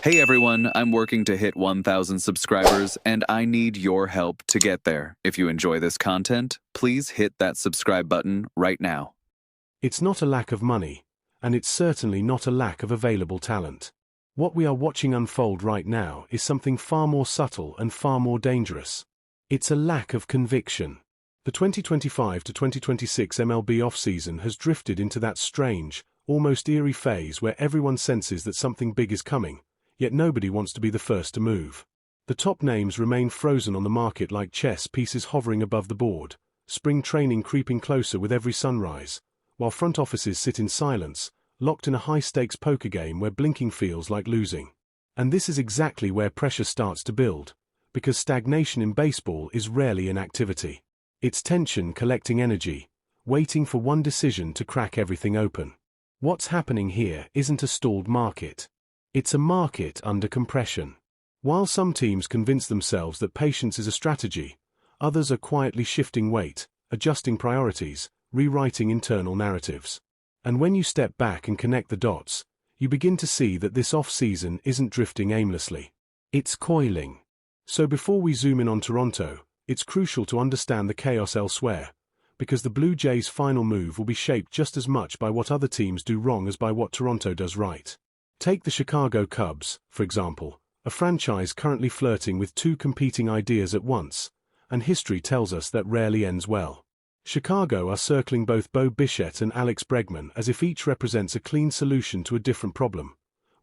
Hey everyone, I'm working to hit 1,000 subscribers and I need your help to get there. If you enjoy this content, please hit that subscribe button right now. It's not a lack of money, and it's certainly not a lack of available talent. What we are watching unfold right now is something far more subtle and far more dangerous. It's a lack of conviction. The 2025 to 2026 MLB offseason has drifted into that strange, almost eerie phase where everyone senses that something big is coming, yet nobody wants to be the first to move. The top names remain frozen on the market like chess pieces hovering above the board, spring training creeping closer with every sunrise, while front offices sit in silence, locked in a high-stakes poker game where blinking feels like losing. And this is exactly where pressure starts to build, because stagnation in baseball is rarely inactivity. It's tension collecting energy, waiting for one decision to crack everything open. What's happening here isn't a stalled market. It's a market under compression. While some teams convince themselves that patience is a strategy, others are quietly shifting weight, adjusting priorities, rewriting internal narratives. And when you step back and connect the dots, you begin to see that this off-season isn't drifting aimlessly. It's coiling. So before we zoom in on Toronto, it's crucial to understand the chaos elsewhere, because the Blue Jays' final move will be shaped just as much by what other teams do wrong as by what Toronto does right. Take the Chicago Cubs, for example, a franchise currently flirting with two competing ideas at once, and history tells us that rarely ends well. Chicago are circling both Bichette and Alex Bregman as if each represents a clean solution to a different problem,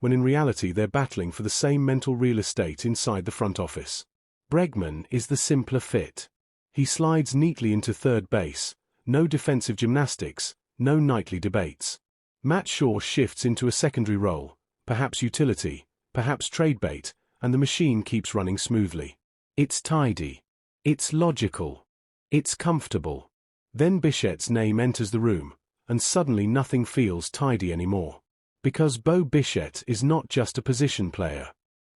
when in reality they're battling for the same mental real estate inside the front office. Bregman is the simpler fit. He slides neatly into third base, no defensive gymnastics, no nightly debates. Matt Shaw shifts into a secondary role, perhaps utility, perhaps trade bait, and the machine keeps running smoothly. It's tidy. It's logical. It's comfortable. Then Bichette's name enters the room, and suddenly nothing feels tidy anymore. Because Bichette is not just a position player.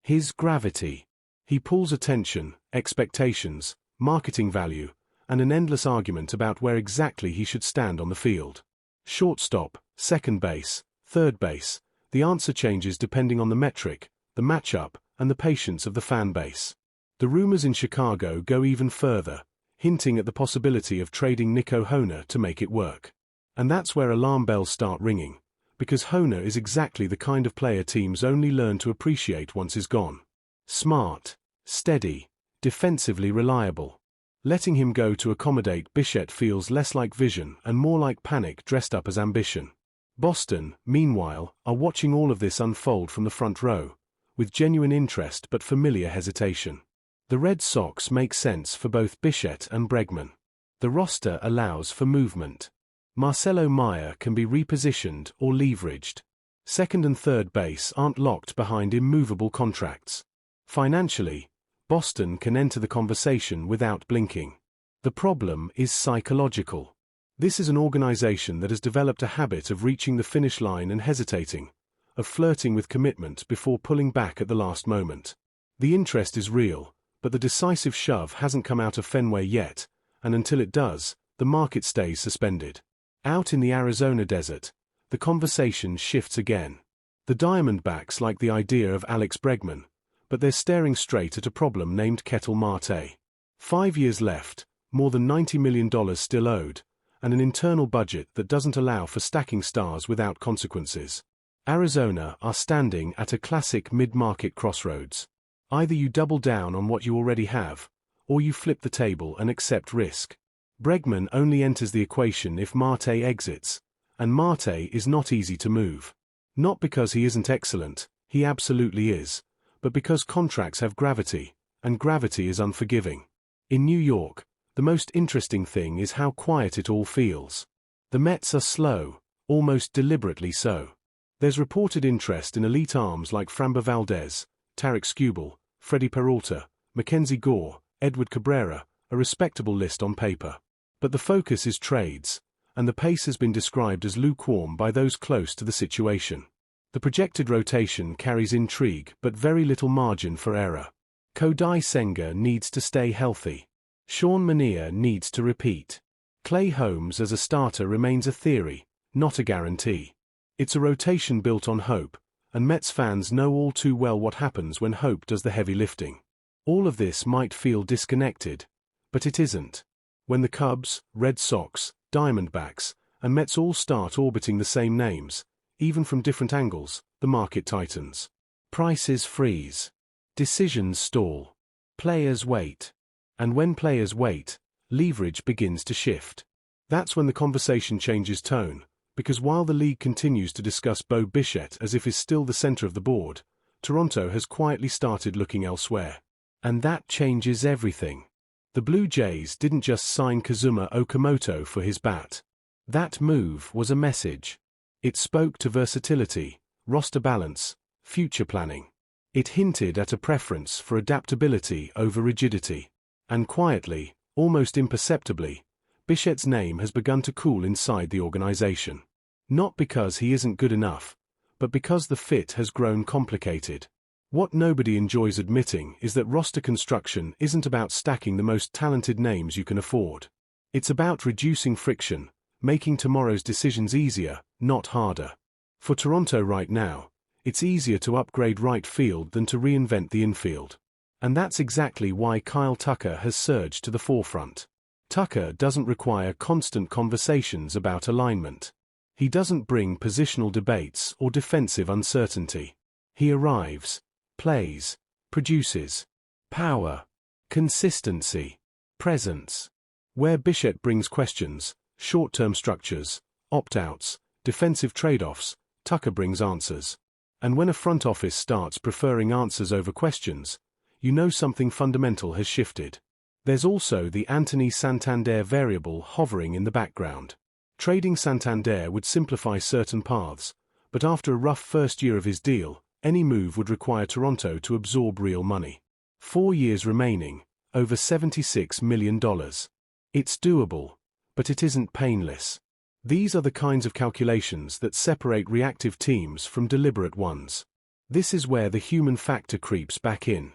His gravity. He pulls attention, expectations, marketing value, and an endless argument about where exactly he should stand on the field. Shortstop, second base, third base. The answer changes depending on the metric, the matchup, and the patience of the fan base. The rumors in Chicago go even further, hinting at the possibility of trading Nico Hoerner to make it work. And that's where alarm bells start ringing, because Hoerner is exactly the kind of player teams only learn to appreciate once he's gone. Smart, steady, defensively reliable. Letting him go to accommodate Bichette feels less like vision and more like panic dressed up as ambition. Boston, meanwhile, are watching all of this unfold from the front row, with genuine interest but familiar hesitation. The Red Sox make sense for both Bichette and Bregman. The roster allows for movement. Marcelo Meyer can be repositioned or leveraged. Second and third base aren't locked behind immovable contracts. Financially, Boston can enter the conversation without blinking. The problem is psychological. This is an organization that has developed a habit of reaching the finish line and hesitating, of flirting with commitment before pulling back at the last moment. The interest is real, but the decisive shove hasn't come out of Fenway yet, and until it does, the market stays suspended. Out in the Arizona desert, the conversation shifts again. The Diamondbacks like the idea of Alex Bregman, but they're staring straight at a problem named Ketel Marte. 5 years left, more than $90 million still owed, and an internal budget that doesn't allow for stacking stars without consequences. Arizona are standing at a classic mid-market crossroads. Either you double down on what you already have, or you flip the table and accept risk. Bregman only enters the equation if Marte exits, and Marte is not easy to move. Not because he isn't excellent, he absolutely is, but because contracts have gravity, and gravity is unforgiving. In New York, the most interesting thing is how quiet it all feels. The Mets are slow, almost deliberately so. There's reported interest in elite arms like Framber Valdez, Tarik Skubal, Freddie Peralta, Mackenzie Gore, Edward Cabrera, a respectable list on paper. But the focus is trades, and the pace has been described as lukewarm by those close to the situation. The projected rotation carries intrigue but very little margin for error. Kodai Senga needs to stay healthy. Sean Manaea needs to repeat. Clay Holmes as a starter remains a theory, not a guarantee. It's a rotation built on hope, and Mets fans know all too well what happens when hope does the heavy lifting. All of this might feel disconnected, but it isn't. When the Cubs, Red Sox, Diamondbacks, and Mets all start orbiting the same names, even from different angles, the market tightens. Prices freeze. Decisions stall. Players wait. And when players wait, leverage begins to shift. That's when the conversation changes tone, because while the league continues to discuss Bichette as if he's still the center of the board, Toronto has quietly started looking elsewhere. And that changes everything. The Blue Jays didn't just sign Kazuma Okamoto for his bat. That move was a message. It spoke to versatility, roster balance, future planning. It hinted at a preference for adaptability over rigidity. And quietly, almost imperceptibly, Bichette's name has begun to cool inside the organization. Not because he isn't good enough, but because the fit has grown complicated. What nobody enjoys admitting is that roster construction isn't about stacking the most talented names you can afford. It's about reducing friction, making tomorrow's decisions easier, not harder. For Toronto right now, it's easier to upgrade right field than to reinvent the infield. And that's exactly why Kyle Tucker has surged to the forefront. Tucker doesn't require constant conversations about alignment. He doesn't bring positional debates or defensive uncertainty. He arrives, plays, produces. Power, consistency, presence. Where Bichette brings questions, short-term structures, opt-outs, defensive trade-offs, Tucker brings answers. And when a front office starts preferring answers over questions, you know something fundamental has shifted. There's also the Anthony Santander variable hovering in the background. Trading Santander would simplify certain paths, but after a rough first year of his deal, any move would require Toronto to absorb real money. 4 years remaining, over $76 million. It's doable, but it isn't painless. These are the kinds of calculations that separate reactive teams from deliberate ones. This is where the human factor creeps back in.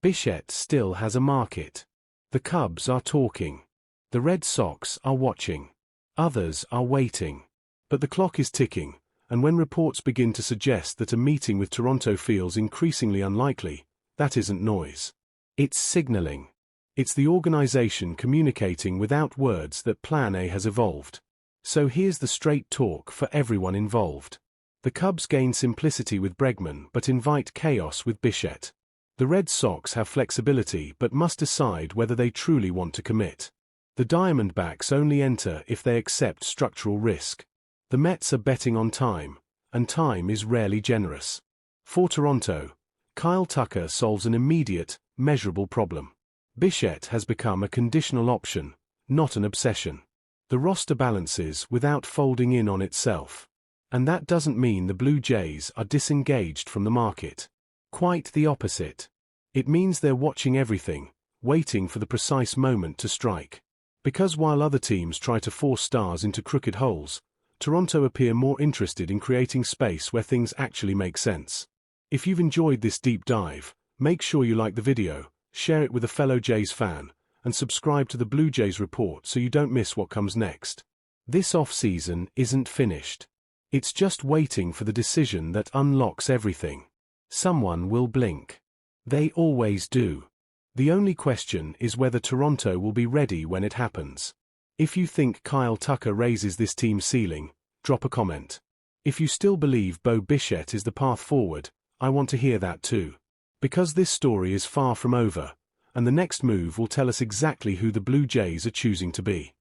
Bichette still has a market. The Cubs are talking. The Red Sox are watching. Others are waiting. But the clock is ticking, and when reports begin to suggest that a meeting with Toronto feels increasingly unlikely, that isn't noise. It's signaling. It's the organization communicating without words that Plan A has evolved. So here's the straight talk for everyone involved. The Cubs gain simplicity with Bregman but invite chaos with Bichette. The Red Sox have flexibility but must decide whether they truly want to commit. The Diamondbacks only enter if they accept structural risk. The Mets are betting on time, and time is rarely generous. For Toronto, Kyle Tucker solves an immediate, measurable problem. Bichette has become a conditional option, not an obsession. The roster balances without folding in on itself. And that doesn't mean the Blue Jays are disengaged from the market. Quite the opposite. It means they're watching everything, waiting for the precise moment to strike. Because while other teams try to force stars into crooked holes, Toronto appear more interested in creating space where things actually make sense. If you've enjoyed this deep dive, make sure you like the video, share it with a fellow Jays fan, and subscribe to the Blue Jays Report so you don't miss what comes next. This offseason isn't finished. It's just waiting for the decision that unlocks everything. Someone will blink. They always do. The only question is whether Toronto will be ready when it happens. If you think Kyle Tucker raises this team's ceiling, drop a comment. If you still believe Bichette is the path forward, I want to hear that too. Because this story is far from over, and the next move will tell us exactly who the Blue Jays are choosing to be.